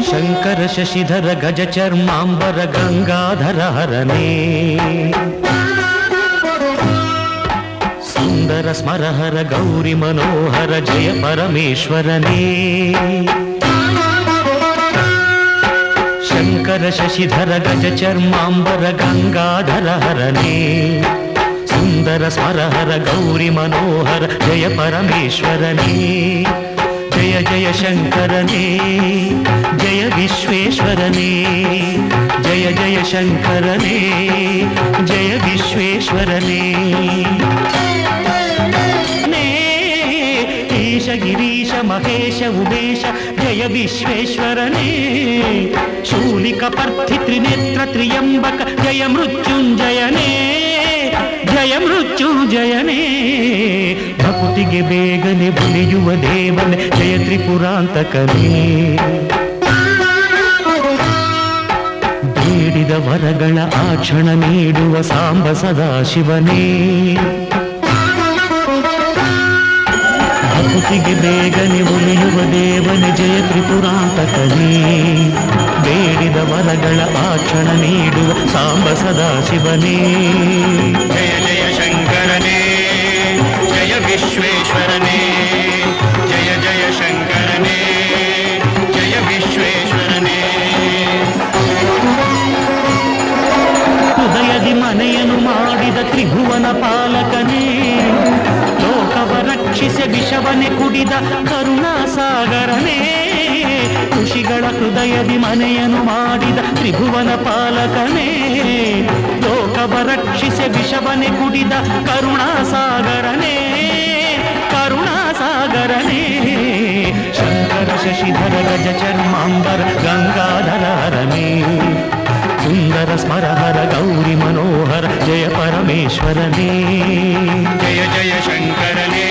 ಶಂಕರ ಶಶಿಧರ ಗಜ ಚರ್ಮಾಂಬರ ಗಂಗಾಧರ ಹರನೇ ಸುಂದರ ಸ್ಮರಹರ ಗೌರಿ ಮನೋಹರ ಜಯ ಪರಮೇಶ್ವರನೇ ಶಂಕರ ಶಶಿಧರ ಗಜ ಚರ್ಮಾಂಬರ ಗಂಗಾಧರ ಹರನೇ ಸುಂದರ ಸ್ಮರಹರ ಗೌರಿ ಮನೋಹರ ಜಯ ಪರಮೇಶ್ವರನೇ ಜಯ ಜಯ ಶಂಕರನೇ ಜಯ ವಿಶ್ವೇಶ್ವರನೇ ಜಯ ಜಯ ಶಂಕರನೇ ಜಯ ವಿಶ್ವೇಶ್ವರನೇ ಈಶ ಗಿರೀಶ ಮಹೇಶ ಉಮೇಶ ಜಯ ವಿಶ್ವೇಶ್ವರನೇ ಶೂಲಿಕ ಪರ್ಥಿ ತ್ರಿನೇತ್ರ ತ್ರಿಯಂಬಕ ಜಯ ಮೃತ್ಯುಂಜಯನೇ ಜಯ ಮೃತ್ಯುಂಜಯನೇ ಭಕುತಿಗೆ ಬೇಗನೆ ಬುಲಿಯುವ ದೇವನೇ ಜಯ ತ್ರಿಪುರಾಂತಕನೇ ಬೇಡಿದ ವರಗಳ ಆ ಕ್ಷಣ ನೀಡುವ ಸಾಂಬ ಸದಾಶಿವನೇ ಭಕುತಿಗೆ ಬೇಗನೆ ಒಲಿಯುವ ದೇವನೇ ಜಯ ತ್ರಿಪುರಾಂತಕನೇ ಬೇಡಿದ ವರಗಳ ಆ ಕ್ಷಣ ನೀಡುವ ಸಾಂಬ ಸದಾಶಿವನೇ ಜಯ ಜಯ ಶಂಕರನೇ ಜಯ ವಿಶ್ವೇಶ್ವರನೇ ಜಯ ಜಯ ಶಂಕರನೇ ಜಯ ವಿಶ್ವೇಶ್ವರನೇ ಹೃದಯದಿ ಮನೆಯನ್ನು ಮಾಡಿದ ತ್ರಿಭುವನ ಪಾಲಕನೇ ಲೋಕವ ರಕ್ಷಿಸಿ ವಿಷವನೆ ಕುಡಿದ ಕರುಣಾಸಾಗರನೇ ಋಷಿಗಳ ಹೃದಯದಿ ಮನೆಯನ್ನು ಮಾಡಿದ ತ್ರಿಭುವನ ಪಾಲಕನೇ ಲೋಕವ ರಕ್ಷಿಸಿ ವಿಷವನೆ ಕುಡಿದ ಕರುಣಾಸಾಗರನೇ ಕರುಣಾಸಾಗರನೇ ಶಂಕರ ಶಶಿಧರ ಗಜ ಚರ್ಮಾಂಬರ ಗಂಗಾಧರ ಹರನೇ ಸುಂದರ ಸ್ಮರಹರ ಗೌರಿ ಮನೋಹರ ಜಯ ಪರಮೇಶ್ವರನೇ ಜಯ ಜಯ ಶಂಕರನೇ